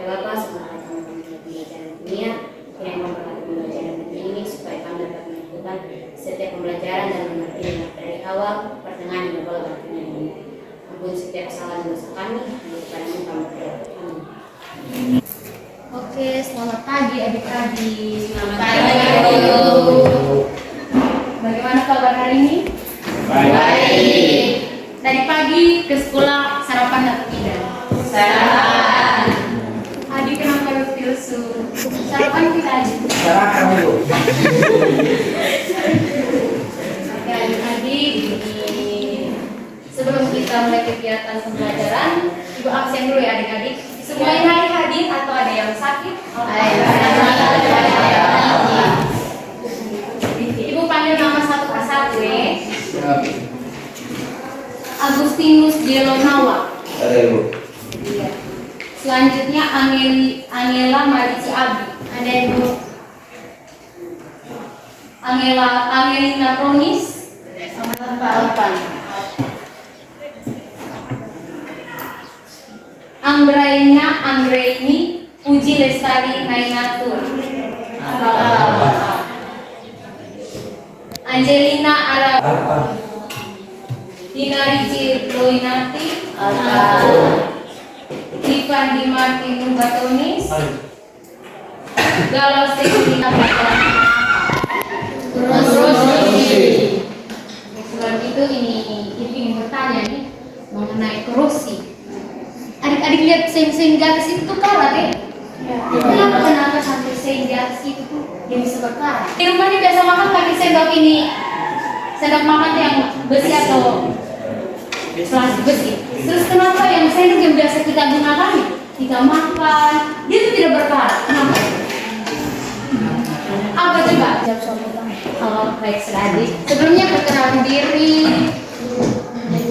Bapak semangat mengikuti pembelajaran dunia yang memperhatikan pembelajaran negeri ini supaya kami dapat melakukan setiap pembelajaran dan mengerti dari awal, pertengahan, hingga bawah bagian ini. Ampun setiap kesalahan dosa kami, kami berdoa. Oke, selamat pagi adik-adik. Selamat pagi. Bagaimana kabar hari ini? Baik. Tadi pagi ke sekolah sarapan atau tidak? Sarapan. Adik kenapa pilsu? Sarapan kita aja. Sarapan dulu. Oke adik-adik, sebelum kita mulai kegiatan pembelajaran, Ibu absen dulu ya adik-adik. Semuanya hari hadir atau ada yang sakit? Ibu panggil nama satu persatu ya. Agustinus Delonawa. Ada Ibu. Iya. Selanjutnya Angela Marici Abi. Ada Ibu. Angelina Ronis. Sama tanpa. Anggraini Puji Lestari Nainatur. Angelina Arab. Dinarici Loinati. Ivan Dimarti Nubatonis. Galau Sekulina Sebelum itu ini ingin bertanya nih mengenai korupsi. Adik-adik lihat sen-sen di atas itu tuh karat ya? Kenapa sampai sen di atas itu tuh dia bisa berkarat? Di rumahnya biasa makan pakai sendok ini, sendok makan yang besi atau plastik besi. Terus kenapa yang sendok yang biasa kita gunakan kita makan dia tuh tidak berkarat? Kenapa? Apa coba? Jawab soal pertama. Oh baik sekali. Sebelumnya perkenalan diri.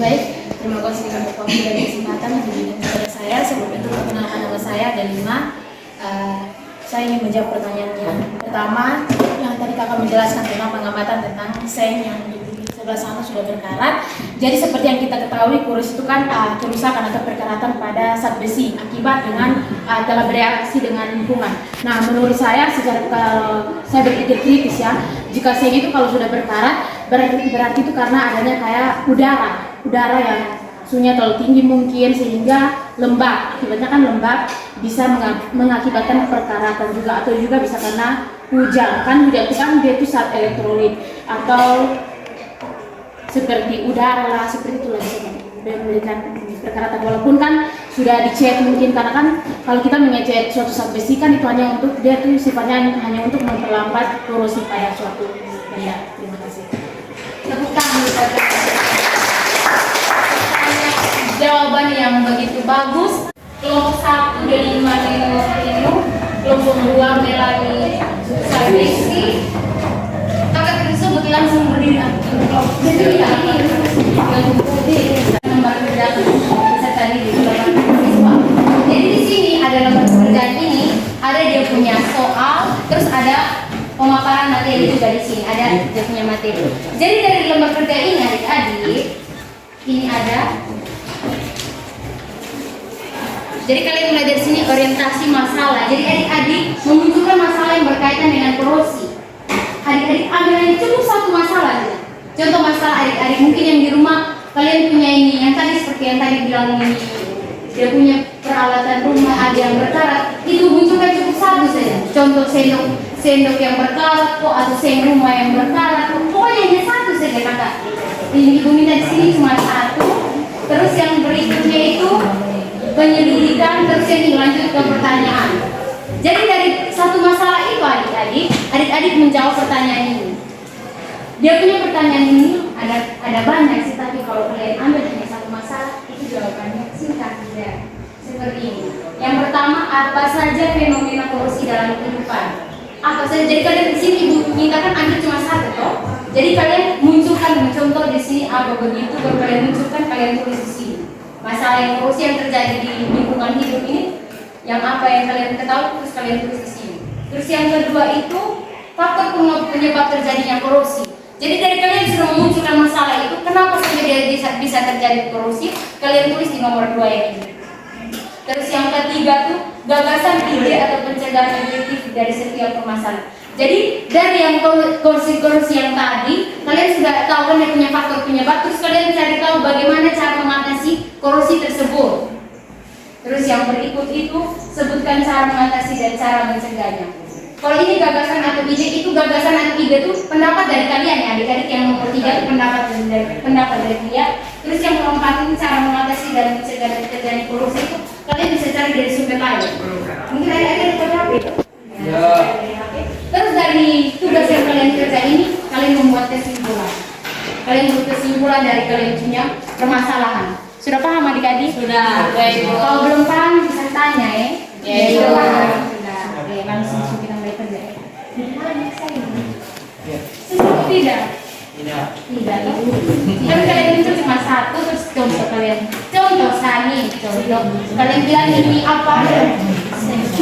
Baik. Terima kasih untuk waktu dan kesempatan memberikan kepada saya. Sebelum itu perkenalkan nama saya ada 5. Saya ingin menjawab pertanyaan yang pertama yang tadi kakak menjelaskan tentang pengamatan tentang sen yang di sebelah sana sudah berkarat. Jadi seperti yang kita ketahui kurus itu kan kerusakan atau perkaratan pada zat besi akibat dengan telah bereaksi dengan lingkungan. Nah menurut saya secara kalau saya berpikir kritis ya, jika sen itu kalau sudah berkarat berarti itu karena adanya kayak udara yang suhunya terlalu tinggi mungkin sehingga lembab, akibatnya kan lembab bisa mengakibatkan perkaratan juga, atau juga bisa karena hujan itu kan dia itu zat elektrolit atau seperti udara lah, seperti itulah bisa memberikan perkaratan walaupun kan sudah dicek mungkin, karena kan kalau kita mengecek suatu zat besi kan itu hanya untuk dia tuh sifatnya hanya untuk memperlambat korosi pada suatu benda. Terima kasih. Tepuk tangan. Jawaban yang begitu bagus. Kelompok 1 dari Maneno, kelompok 2 Melani Sabrisi. Kakak tersebut langsung berdiri. Jadi nomor kerjaan bisa tadi di siswa. Jadi di sini ada nomor kerjaan ini, ada dia punya soal, terus ada pemaparan materi juga di sini, ada dia punya materi. Jadi dari lembar kerja ini adik-adik, ini ada. Jadi kalian mulai dari sini orientasi masalah. Jadi adik-adik memunculkan masalah yang berkaitan dengan korosi. Adik-adik ambil yang cukup satu masalah aja. Contoh masalah adik-adik mungkin yang di rumah kalian punya ini, yang tadi seperti yang tadi bilang ini, dia punya peralatan rumah ada yang berkarat, itu munculkan cukup satu saja. Contoh sendok yang berkarat kok, atau sen rumah yang berkarat kok. Pokoknya hanya satu saja kakak. Ini ibu minta di sini cuma satu. Terus yang berikutnya itu penyelidikan, terus yang lanjut ke pertanyaan. Jadi dari satu masalah itu adik-adik menjawab pertanyaan ini. Dia punya pertanyaan ini ada banyak sih, tapi kalau kalian ambil hanya satu masalah itu jawabannya singkat saja seperti ini. Yang pertama, apa saja fenomena korosi dalam kehidupan? Apa saja? Jadi kalian di sini ibu mintakan ambil cuma satu toh. Jadi kalian munculkan contoh di sini apa begitu, baru kalian munculkan, kalian tulis di sini. Masalah yang korosi yang terjadi di lingkungan hidup ini, yang apa yang kalian ketahui, terus kalian tulis di sini. Terus yang kedua itu faktor penyebab terjadinya korosi. Jadi dari kalian sudah memunculkan masalah itu, kenapa sampai dia bisa terjadi korosi? Kalian tulis di nomor 2 yang ini. Terus yang ketiga tuh gagasan, ide atau pencegahan efektif dari setiap permasalahan. Jadi dari yang korupsi yang tadi, kalian sudah tahu kan dia punya faktor penyebab, terus kalian cari tahu bagaimana cara mengatasi korupsi tersebut. Terus yang berikut itu sebutkan cara mengatasi dan cara mencegahnya. Kalau ini gagasan atau ide, itu gagasan atau ide itu pendapat dari kalian ya, adik-adik. Yang nomor 3 itu pendapat dari dia. Terus yang nomor 4 itu cara mengatasi dan mencegah dan terjadi korupsi itu kalian bisa cari dari sumber lain. Mungkin adik-adik ada HP. Ya. Terus dari tugas yang kalian kerja ini, kalian membuat kesimpulan. Kalian membuat kesimpulan dari kalian punya permasalahan. Sudah paham adik-adik? Sudah. Kalau belum paham bisa tanya ya. Ya. Sudah. Oke, langsung kita mulai kerja ya. Sesuatu tidak? Tidak. Kan kalian itu cuma satu, terus contoh kalian. Contoh Sani, contoh. Kalian bilang ini apa?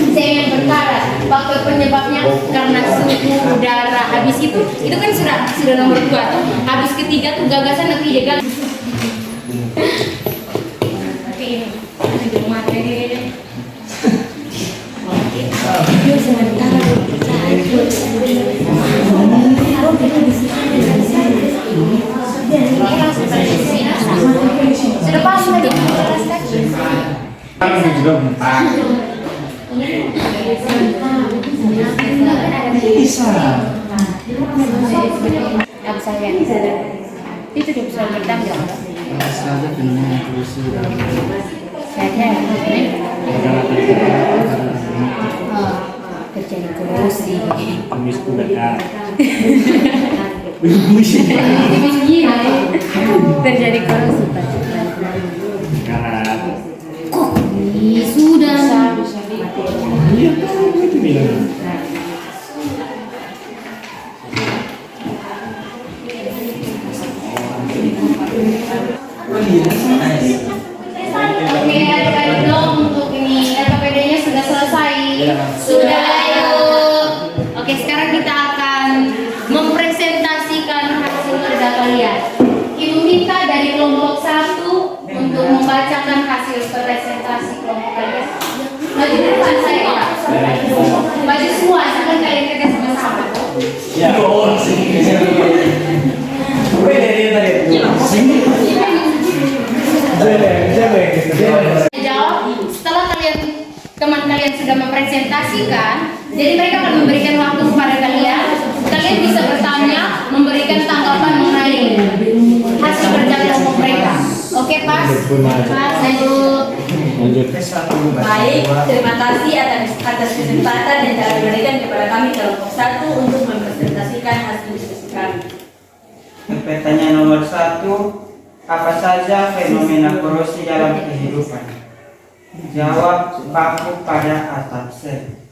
Yang berkarat. Faktor penyebabnya karena suhu udara. Habis itu kan sudah nomor 2 tuh. Habis ketiga tuh gagasan atau ide. Oke, ini materi. Sudah paham tadi? Juga mentah. Bisa. Itu dia bisa bertanggung. Saja punya kursi. Saya kerjaan korupsi. Kumis kuda. Terjadi korupsi Pak. Karena Sudah. iya itu bilang. Oke, adik-adik dong untuk ini LKPD-nya sudah selesai. Sudah, ayo. Oke, sekarang kita akan mempresentasikan hasil kerja kalian. Ibu minta dari kelompok 1 untuk membacakan hasil presentasi kelompok kalian. Maju depan saya Kak. Maju semua, asalkan kalian kerja sama-sama. Ya, Jawab setelah teman kalian sudah mempresentasikan, jadi mereka akan memberikan waktu kepada kalian. Kalian bisa bertanya, memberikan tanggapan mengenai hasil kerja kelompok mereka. Oke, Pas? Lanjut. Baik, terima kasih atas kesempatan yang telah diberikan kepada kami kelompok 1 untuk mempresentasikan hasil diskusi kami. Pertanyaan nomor 1, apa saja fenomena korupsi dalam kehidupan? Jawab, paku pada atap sel.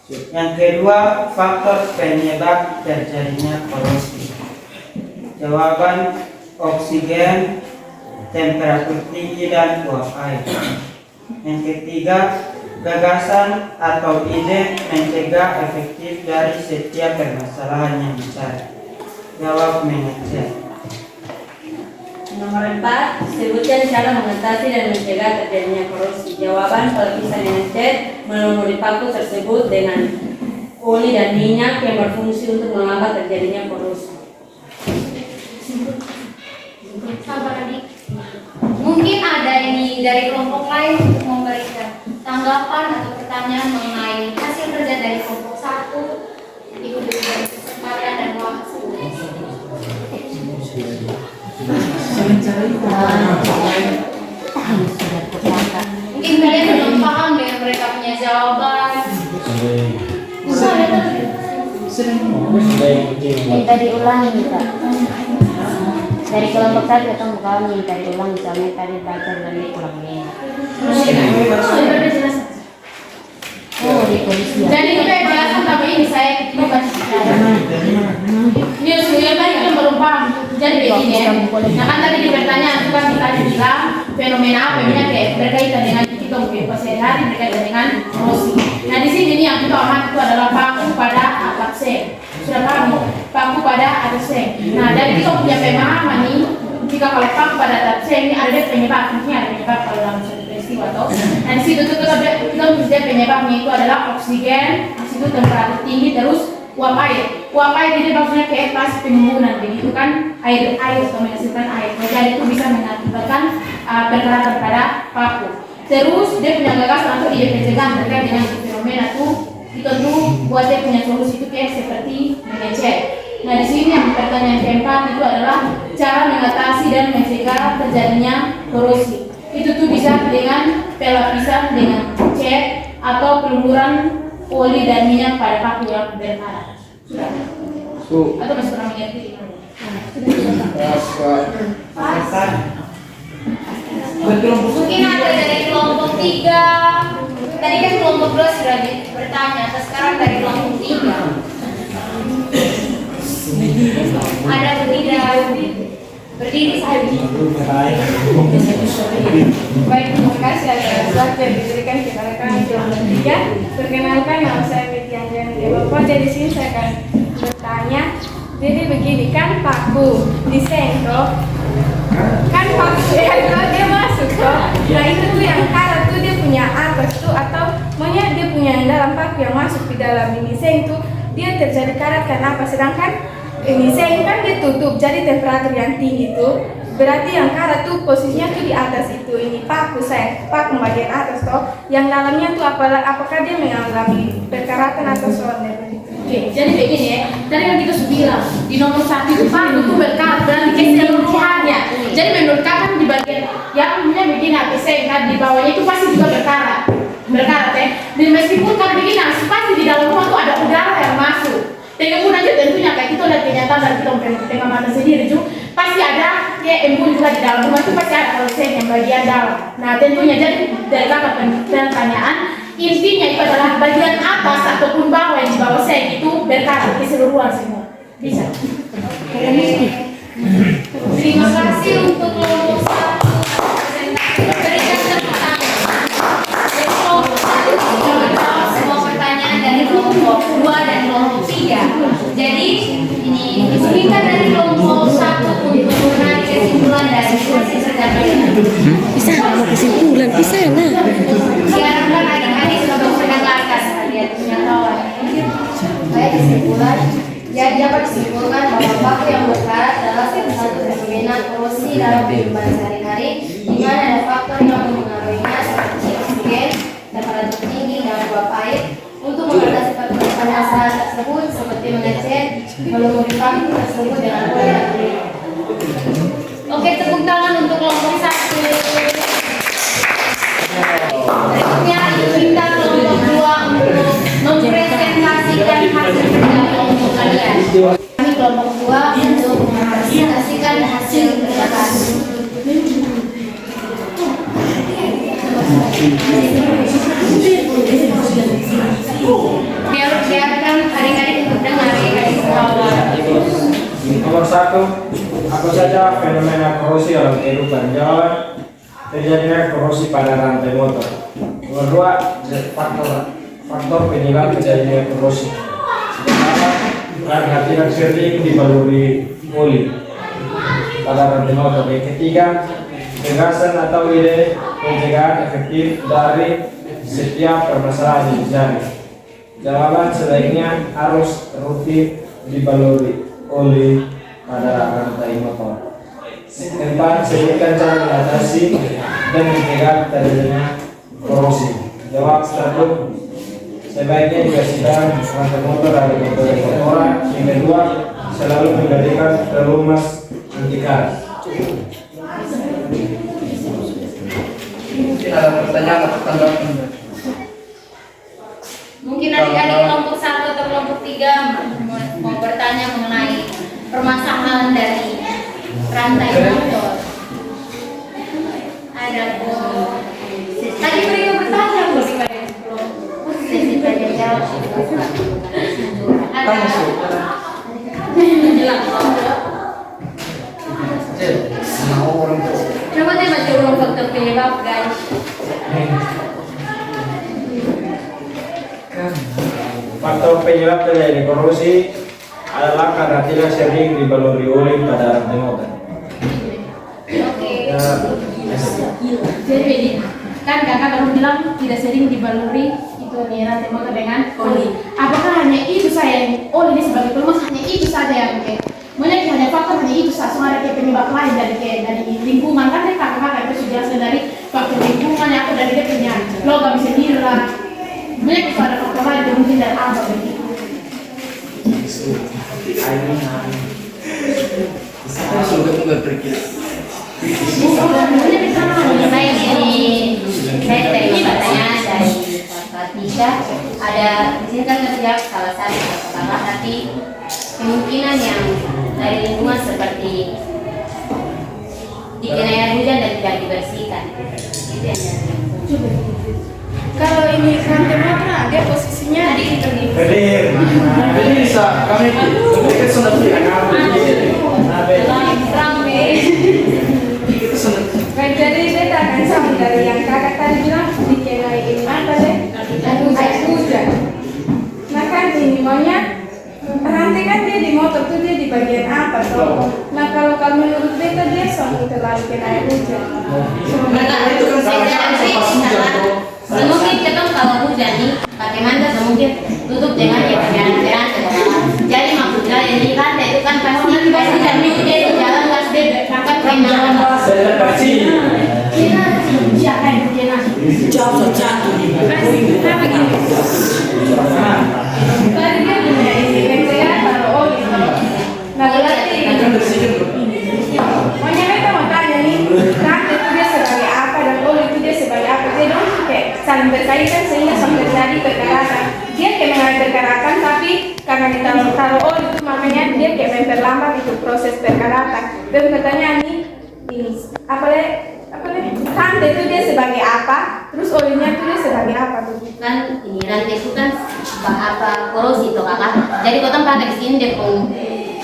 Yang kedua, faktor penyebab terjadinya korupsi. Jawaban, oksigen, temperatur tinggi dan uap air. Yang ketiga, gagasan atau ide mencegah efektif dari setiap permasalahan yang dicari. Jawab, manajer. Nomor 4, sebutkan cara mengatasi dan mencegah terjadinya korupsi. Jawaban, pelapisan manajer melumuri paku tersebut dengan oli dan minyak yang berfungsi untuk menghambat terjadinya korupsi. Sabar adik. Mungkin ada ini dari kelompok lain untuk memberikan tanggapan atau pertanyaan mengenai hasil kerja dari kelompok 1. Ikut diberi kesempatan dan waktu. Mungkin kalian belum paham dengan mereka punya jawaban. Minta diulangi Kak. Dari kelompok 1 atau bukan minta diulang, misalnya tadi baca dan dikurangnya. Oh, di polisi. Jadi kita jelasan tapi ini saya bukan ini sebenarnya tadi kan belum paham. Jadi begini ya. Nah kan tadi di pertanyaan itu kan kita bilang fenomena apa yang kayak berkaitan dengan kita mungkin sehari-hari berkaitan dengan emosi. Nah di sini yang kita amati itu adalah paku pada atap sel. Sudah paham? Paku pada atap sel. Nah dari kita punya pemahaman nih, jika kalau paku pada atap sel ini ada penyebab, ini ada penyebab kalau dalam suatu peristiwa. situ atau. Nah di situ tuh dia penyebabnya itu adalah oksigen, di situ temperatur tinggi terus uap air. Uap air ini maksudnya kayak pas pembangunan begitu kan, air atau menghasilkan air. Jadi itu bisa mengakibatkan pergerakan pada paku. Terus dia punya gagasan atau ide pencegahan terkait dengan fenomena itu tuh buat dia punya solusi itu kayak seperti mengecek. Nah di sini yang pertanyaan keempat itu adalah cara mengatasi dan mencegah terjadinya korosi. Itu tuh bisa dengan pelapisan dengan cat atau pelumuran oli dan minyak pada paku yang berkarat. Sudah? Atau masih kurang mengerti? Mungkin ada dari kelompok 3. Tadi kan kelompok 2 sudah bertanya, sekarang dari kelompok 3. Ada berdiri saja. Baik, terima kasih atas waktu yang diberikan kepada kami kelompok 3. Perkenalkan, nama saya Metian Bapak. Jadi sini saya akan bertanya. Jadi begini kan paku disengkok, kan paku ya kalau dia masuk toh. Nah itu tuh yang karat tuh dia punya atas tuh atau maunya dia punya yang dalam paku yang masuk di dalam ini seng tuh dia terjadi karat karena apa? Sedangkan ini seng kan ditutup jadi temperatur yang tinggi tuh berarti yang karat tuh posisinya tuh di atas itu ini paku paku bagian atas toh yang dalamnya tuh apakah dia mengalami perkaratan atau soalnya begitu? Oke, jadi begini ya, tadi kan kita sudah bilang di nomor 1 itu paku itu berkarat berarti keseluruhannya. Jadi menurut kakak di bagian yang begini habis kan di bawahnya itu pasti juga berkarat ya. Dan meskipun kan begini pasti di dalam rumah tuh ada udara yang masuk. Dan kemudian juga tentunya kayak kita lihat kenyataan dari kita dengan mata sendiri juga pasti ada kayak embun juga di dalam rumah itu pasti ada koloseng yang bagian dalam. Nah tentunya jadi dari kakak pertanyaan intinya itu adalah bagian atas ataupun bawah yang di bawah seng itu berkarat keseluruhan semua. Bisa. Terima kasih untuk kelompok 1. Berikan tepuk tangan. Jadi kelompok 1 menjawab semua pertanyaan dari kelompok 2 dan kelompok 3. Jadi ini diinginkan dari kelompok 1 untuk menarik kesimpulan dari hasil percakapan. Bisa kesimpulan bisa nah. Diharapkan adik-adik untuk mendengarkan kalian punya kawan. Baik kesimpulan. Jadi dapat disimpulkan bahwa paku yang berkarat adalah salah satu fenomena korosi dalam kehidupan sehari-hari, di mana ada faktor yang mempengaruhinya seperti oksigen, temperatur tinggi, dan uap air. Untuk mengatasi permasalahan tersebut, seperti mengecat, melumuri paku tersebut dengan oli dan minyak. Oke, tepuk tangan untuk kelompok 1. Berikutnya kita kelompok 2 untuk mempresentasikan hasil kerja kelompok kalian. Kami kelompok 2 untuk mempresentasikan hasil kerja kami. Biarkan adik-adik untuk dengar adik-adik bawah. Nomor 1, apa saja fenomena korosi dalam kehidupan? Jawaban, terjadinya korosi pada rantai motor. Nomor 2, faktor penyebab terjadinya korosi. Karena tidak sering dibaluri oli pada rantai motor. Yang ketiga, gagasan atau ide pencegahan efektif dari setiap permasalahan yang terjadi. Jawaban, sebaiknya harus rutin dibaluri oli pada rantai motor. 4, sebutkan cara mengatasi dan mencegah terjadinya korosi. Jawab 1, sebaiknya dibersihkan rantai motor dari kotoran. Yang kedua, selalu menggantikan pelumas anti karat. Mungkin ada pertanyaan atau tanggapan? Mungkin adik-adik kelompok 1 atau kelompok 3 mau bertanya mengenai permasalahan dari rantai motor. Ada tadi mereka bertanya belum kalian sebelum sesi tanya jawab. Ada coba deh baca ulang faktor penyebab guys. Faktor penyebab terjadi korosi adalah karena tidak sering dibaluri oli pada rantai motor. Oke. Jadi kan kakak baru bilang tidak sering dibaluri itu nih rantai motor dengan oli. Apakah hanya itu saya yang oli ini sebagai pelumas hanya itu saja yang kayak banyak hanya faktor hanya itu saja, ada kayak penyebab lain dari lingkungan kan kakak-kakak itu sudah jelaskan dari faktor lingkungan atau dari dia punya logam sendiri lah. Banyak itu ada faktor lain yang mungkin dari apa begitu. Saya sudah berpikir. Mengenai ini, saya terima pertanyaan dari Kakak Tisha. Ada di sini kan terjawab salah satu kakak, tapi kemungkinan yang dari lingkungan seperti dikena air hujan dan tidak dibersihkan. Itu yang dari Kalau ini rantai motor, dia posisinya di Hadir. Bisa kami kita sudah tidak jadi beda kan sama dari yang kakak tadi bilang dikenai ini apa deh? Air hujan. Nah kan ini maunya rantai kan dia di motor tuh dia di bagian apa toh? Nah kalau menurut beta dia selalu terlalu kena air hujan. itu kan mungkin kita kalau hujan nih pakai manta mungkin tutup dengan yang rantai. Jadi maksudnya ini rantai itu kan pasti hujan dia jalan gas dia akan kena. saya kasih. Siapa yang punya Jawab satu. Nah begini. Tadi dia punya ini saya kalau oli toh. Nah berarti pokoknya beta mau tanya nih, rantai itu dia sebagai apa dan oli itu dia sebagai apa? Dia dong kayak saling berkaitan sehingga sampai terjadi pergerakan. Dia kayak mengalami pergerakan tapi karena ditaruh oli itu makanya dia kayak memperlambat itu proses pergerakan. Dan katanya nih ini apa rantai itu dia sebagai apa? Terus olinya itu dia sebagai apa tuh? Kan ini rantai itu kan apa korosi toh kakak. Jadi kau pakai di sini dia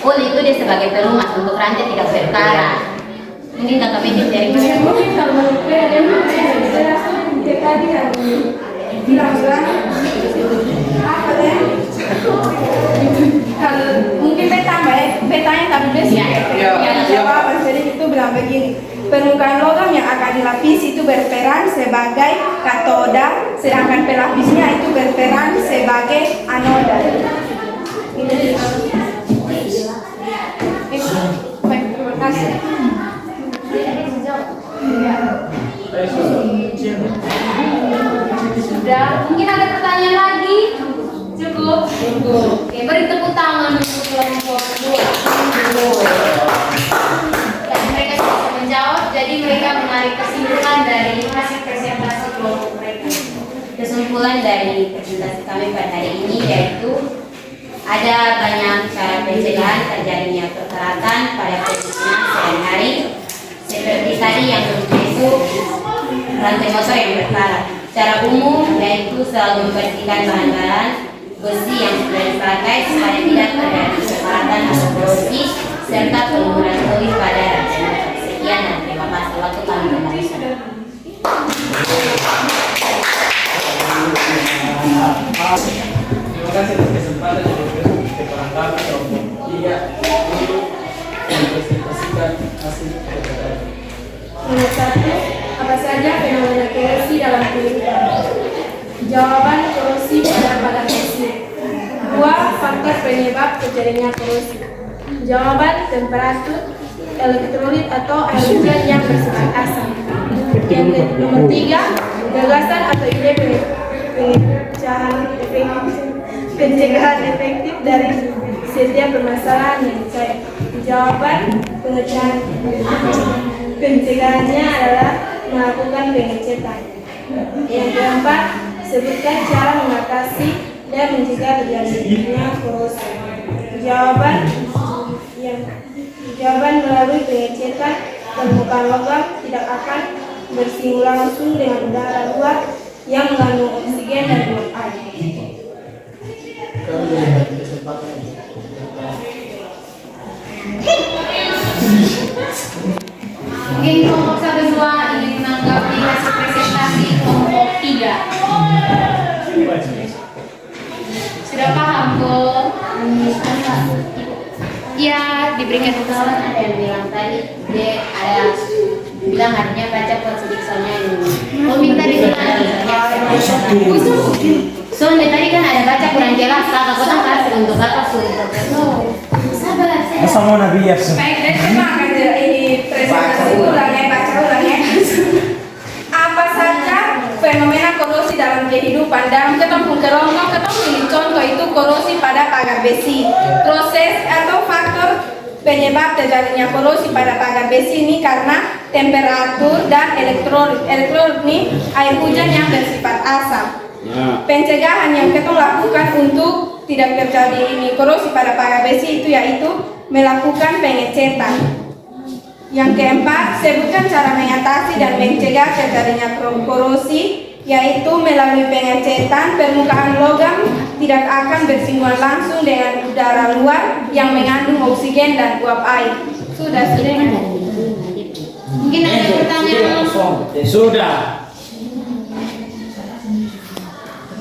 oli itu dia sebagai pelumas untuk rantai tidak berkarat. Mungkin kakak Medi dari Ya, mungkin kalau menurut saya dia jelas dia tadi yang bilang apa deh? Kalau mungkin petanya tapi dia yang jawaban sering itu bilang begini, permukaan logam yang akan dilapisi itu berperan sebagai katoda, sedangkan pelapisnya itu berperan sebagai anoda. Ini baik, terima kasih. Sudah, mungkin ada pertanyaan lagi? Cukup? Oke, beri tepuk tangan untuk kelompok kedua. Ya, mereka bisa menjawab, jadi mereka menarik kesimpulan dari hasil presentasi kelompok mereka. kesimpulan dari presentasi kami pada hari ini yaitu ada banyak cara pencegahan terjadinya kekerasan pada pengguna sehari-hari seperti tadi yang kedua itu rantai motor yang berkarat. Secara umum yaitu selalu membersihkan bahan-bahan besi yang sudah dipakai supaya tidak terjadi kekerasan atau korosi serta penggunaan oli pada rantai motor. Sekian dan terima kasih waktu kami berlangsung. Terima kasih atas kesempatan yang diberikan kepada kami kelompok 3 untuk mempresentasikan hasil percakapan. Nomor 1, apa saja fenomena korosi dalam kehidupan? Jawaban, korosi pada badan besi. 2, faktor penyebab terjadinya korosi. Jawaban, temperatur, elektrolit atau air hujan yang bersifat asam. Nomor 3, gagasan atau ide pencegahan efektif dari setiap permasalahan yang dicari. Jawaban, pencegahannya adalah melakukan pengecetan. Yang keempat, sebutkan cara mengatasi dan mencegah terjadinya korosi. Jawaban melalui pengecetan permukaan logam tidak akan bersinggungan langsung dengan udara luar yang mengandung oksigen dan uap air. Kami melihat kesempatan ini. Mungkin kelompok 1 2 ingin menanggapi hasil presentasi kelompok 3. Sudah paham kok? Ya, diberikan kesalahan ada yang bilang tadi dia ada bilang harinya baca buat sedikit soalnya ini. Oh minta dibilang. Soalnya tadi kan ada baca kurang jelas, kakak kau kasih untuk kakak sudah. Sabar. Masa mau nabi ya? Baik, dan coba akan ini presentasi ulang ya, baca ulang ya. Apa saja fenomena korosi dalam kehidupan? Dalam ketemu kerongkong, ketemu ini contoh itu korosi pada pagar besi. Proses atau faktor penyebab terjadinya korosi pada pagar besi ini karena temperatur dan elektrolit. Elektrolit ini air hujan yang bersifat asam. Pencegahan yang kita lakukan untuk tidak terjadi ini korosi pada pagar besi itu yaitu melakukan pengecetan. Yang keempat, sebutkan cara mengatasi dan mencegah terjadinya korosi, yaitu melalui pengecetan permukaan logam tidak akan bersinggungan langsung dengan udara luar yang mengandung oksigen dan uap air. Sudah. Mungkin ada pertanyaan? Sudah.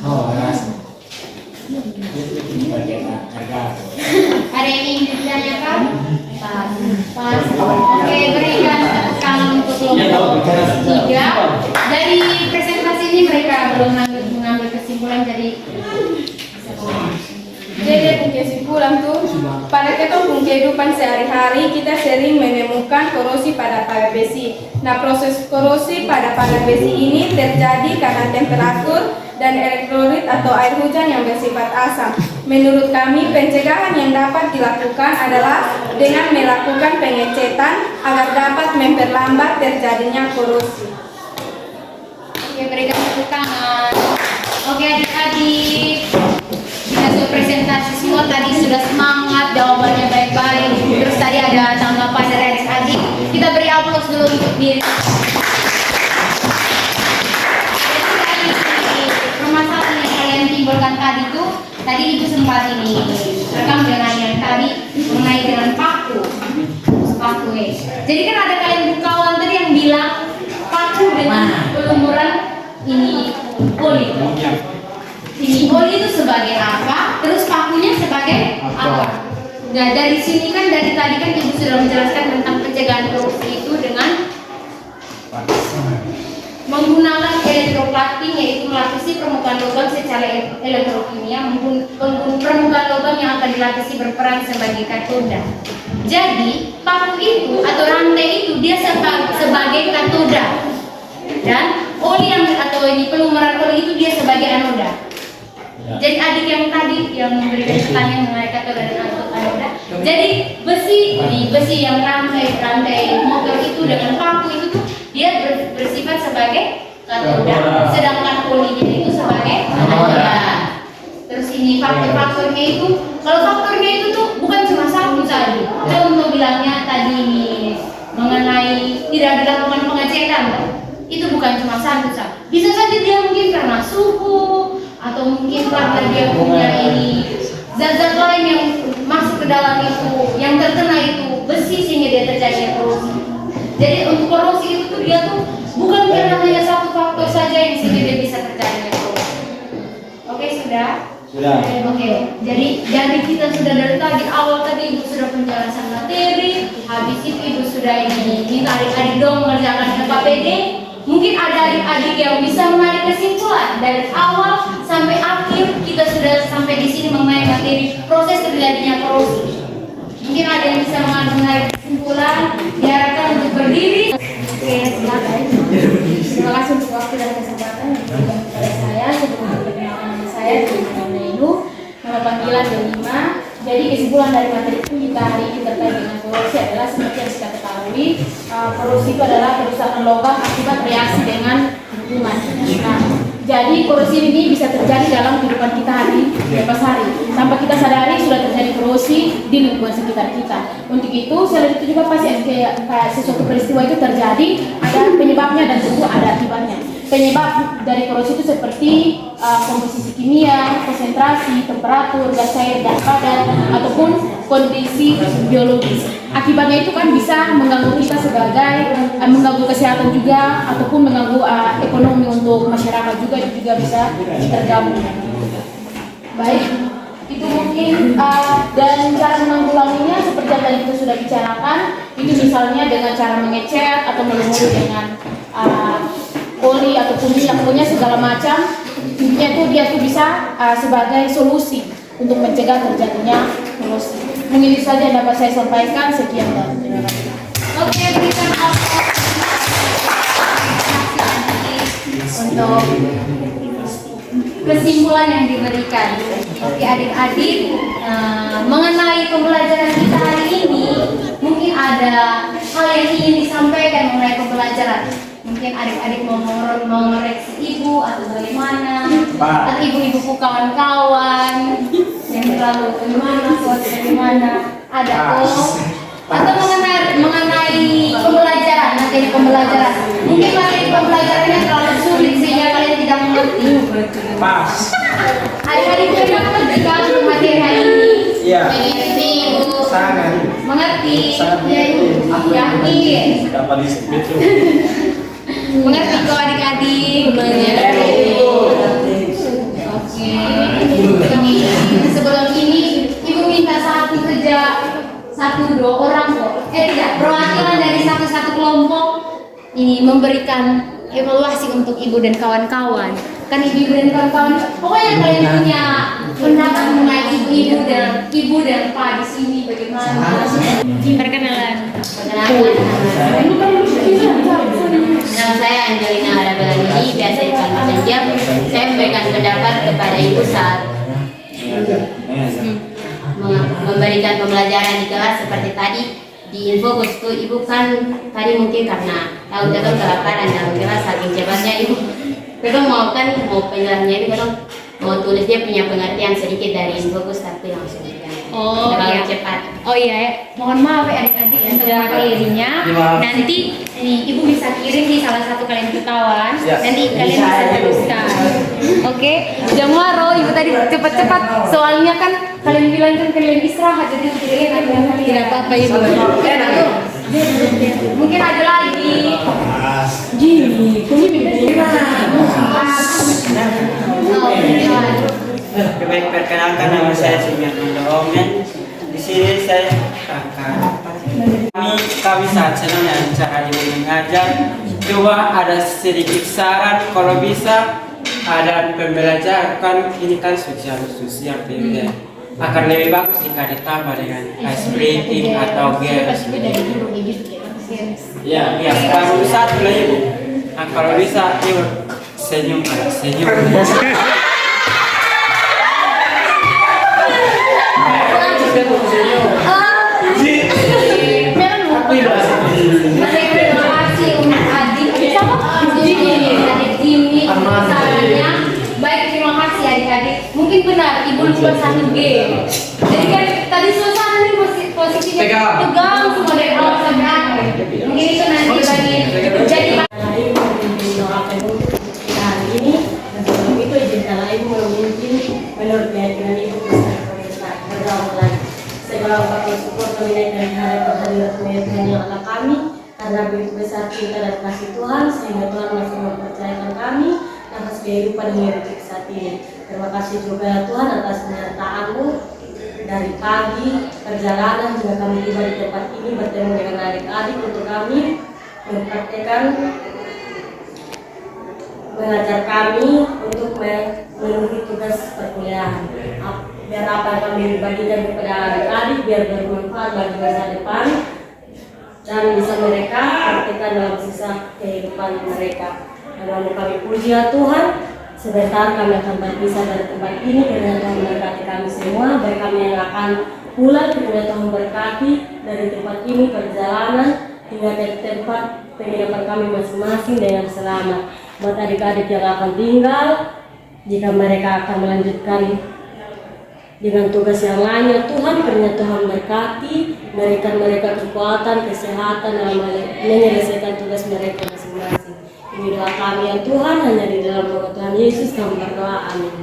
Oh, Ada yang ingin ditanyakan? Pas. Oke, berikan tepuk tangan untuk kelompok 3. Dari presentasi ini mereka belum mengambil kesimpulan, jadi kesimpulan tuh pada kehidupan sehari-hari kita sering menemukan korosi pada pagar besi. Nah, proses korosi pada pagar besi ini terjadi karena temperatur dan elektrolit atau air hujan yang bersifat asam. Menurut kami, pencegahan yang dapat dilakukan adalah dengan melakukan pengecetan agar dapat memperlambat terjadinya korosi. Oke, berikan tepuk tangan. Oke, adik-adik, kita sudah presentasi semua, tadi sudah semangat, jawabannya baik-baik. Terus tadi ada tanggapan dari adik-adik. Kita beri aplaus dulu untuk diri. Permasalahan yang kalian timbulkan tadi tuh, tadi Ibu sempat ini rekam dengan yang tadi mengenai dengan paku. Jadi kan ada kalian kawan tadi yang bilang paku dengan pelumuran ini oli. Ini oli itu sebagai apa? Terus pakunya sebagai apa? Nah, dari sini kan dari tadi kan Ibu sudah menjelaskan tentang pencegahan korupsi itu dengan menggunakan elektroplating, yaitu melapisi permukaan logam secara elektrokimia. Permukaan logam yang akan dilapisi berperan sebagai katoda. Jadi paku itu atau rantai itu dia sebagai katoda, dan oli yang atau ini pelumuran oli itu dia sebagai anoda. Jadi adik yang tadi yang memberikan pertanyaan mengenai katoda dan anoda. Jadi besi yang rantai motor itu dengan paku itu tuh dia bersifat sebagai katoda, sedangkan olinya itu sebagai anoda. Terus ini faktor-faktornya itu, kalau faktornya itu tuh bukan cuma satu saja. Contoh bilangnya tadi ini mengenai tidak dilakukan pengecekan, itu bukan cuma satu saja. Bisa saja dia mungkin karena suhu atau mungkin karena dia punya ini zat-zat lain yang masuk ke dalam itu, yang terkena itu besi sehingga dia terjadi korosi. Jadi untuk korosi itu tuh dia tuh bukan karena hanya satu faktor saja yang sehingga dia bisa terjadi korosi. Oke, sudah? Sudah. Oke. Jadi kita sudah dari tadi awal tadi Ibu sudah penjelasan materi, habis itu Ibu sudah ini minta adik-adik dong mengerjakan KPD. Mungkin ada adik-adik yang bisa menarik kesimpulan dari awal sampai akhir. Kita sudah sampai di sini mengenai materi proses terjadinya korosi. Mungkin ada yang bisa menarik kesimpulan. Diharapkan untuk berdiri. Oke, silakan. Terima kasih untuk waktu dan kesempatan yang diberikan kepada saya. Sebelum perkenalkan saya nama panggilan Delima. Jadi kesimpulan dari materi kita hari ini terkait dengan korosi adalah seperti yang kita ketahui, korosi itu adalah kerusakan logam akibat reaksi dengan lingkungan. Nah, jadi korosi ini bisa terjadi dalam kehidupan kita setiap hari. Tanpa kita sadari sudah terjadi korosi di lingkungan sekitar kita. Untuk itu, selain itu juga pasti kayak sesuatu peristiwa itu terjadi, ada penyebabnya dan tentu ada akibatnya. Penyebab dari korosi itu seperti komposisi kimia, konsentrasi, temperatur, gas cair dan padat, ataupun kondisi biologis. Akibatnya itu kan bisa mengganggu kita sebagai mengganggu kesehatan juga, ataupun mengganggu ekonomi untuk masyarakat juga bisa terganggu. Baik, itu mungkin dan cara menanggulanginya seperti yang tadi kita sudah bicarakan. Ini misalnya dengan cara mengecat atau melumuri dengan oli ataupun minyak, pokoknya segala macam. Intinya tuh dia tuh bisa sebagai solusi untuk mencegah terjadinya korosi. Mungkin itu saja yang dapat saya sampaikan. Sekian dan terima kasih. Oke, berikan aplaus untuk kesimpulan yang diberikan. Oke adik-adik, mengenai pembelajaran kita hari ini, mungkin ada hal yang ingin disampaikan mengenai pembelajaran. Mungkin adik-adik mau mengoreksi ibu atau bagaimana, atau ibu-ibuku kawan-kawan yang terlalu bagaimana, suatu bagaimana, ada atau mengenai pembelajaran, materi pembelajaran. Mungkin materi pembelajarannya terlalu sulit sehingga kalian tidak mengerti. Pas. Adik-adik bagaimana jika untuk materi hari ini? Iya. Mengerti ibu? Sangat. Mengerti? Sangat. Ya ibu? Yakin? Dapat itu. Mengerti kok adik-adik? Mengerti. Oke. Sebelum ini ibu minta satu dua orang kok. Tidak, perwakilan dari satu kelompok ini memberikan evaluasi untuk ibu dan kawan-kawan. Kan ibu dan kawan-kawan, pokoknya kalian punya pendapat mengenai ibu dan pak di sini bagaimana? Perkenalan. Nama saya Angelina Arabelani, biasa dipanggil Jam. Saya memberikan pendapat kepada ibu saat memberikan pembelajaran di kelas seperti tadi di Infokus tuh. Ibu kan tadi mungkin karena tahu kadang kelaparan dalam kelas saking cepatnya ibu kadang mau penjelasannya ini kadang mau tulis dia punya pengertian sedikit dari Infokus tapi langsung terlalu cepat. Oh iya ya, mohon maaf ya adik-adik untuk materinya. Nanti ibu bisa kirim di salah satu kalian kawan. Nanti kalian bisa teruskan. Oke, jangan marah ibu tadi cepat-cepat. Soalnya kan kalian bilang kan kalian istirahat jadi tidak apa-apa ibu. Mungkin ada lagi. Gini, Baik, perkenalkan nama saya Sumiatun Omen. Di sini saya kakak. Kami sangat senang dengan cara ibu mengajar. Coba ada sedikit saran kalau bisa ada pembelajaran kan ini kan sosial periode akan lebih bagus jika ditambah dengan ice breaking atau games. Ya, kalau satu lagi ibu. Nah, kalau bisa ibu senyum. Terima kasih untuk adik Jimmy sarannya. Baik, terima kasih adik-adik. Mungkin benar ibu lupa satu G. Jadi kan tadi suasana ini posisinya tegang semua dari awal sampai akhir. Mungkin itu nanti bagi jadi ini dan sebelum itu izinkanlah ibu memimpin menurut keyakinan ibu besar pergaulan segala ungkapan syukur kami naikkan hadirat Tuhan yang Allah kami karena begitu besar cinta dan kasih Tuhan sehingga Tuhan masih mempercayakan kami atas kehidupan yang hidup saat ini. Terima kasih juga ya Tuhan atas penyertaan-Mu dari pagi perjalanan hingga kami tiba di tempat ini bertemu dengan adik-adik untuk kami mempraktekkan mengajar kami untuk memenuhi tugas perkuliahan. Biar apa yang kami bagikan kepada adik-adik biar bermanfaat bagi masa depan dan bisa mereka praktekkan dalam sisa kehidupan mereka. Lalu kami puji ya Tuhan. Sebentar kami akan berpisah dari tempat ini karena Tuhan memberkati kami semua. Baik kami yang akan pulang karena Tuhan berkati dari tempat ini perjalanan hingga ke tempat penginapan kami masing-masing dengan selamat. Buat adik-adik yang akan tinggal, jika mereka akan melanjutkan dengan tugas yang lainnya, Tuhan kiranya Tuhan berkati, berikan mereka kekuatan, kesehatan dalam menyelesaikan tugas mereka masing-masing. Ini doa kami ya Tuhan, hanya di dalam nama Tuhan Yesus kami berdoa, amin.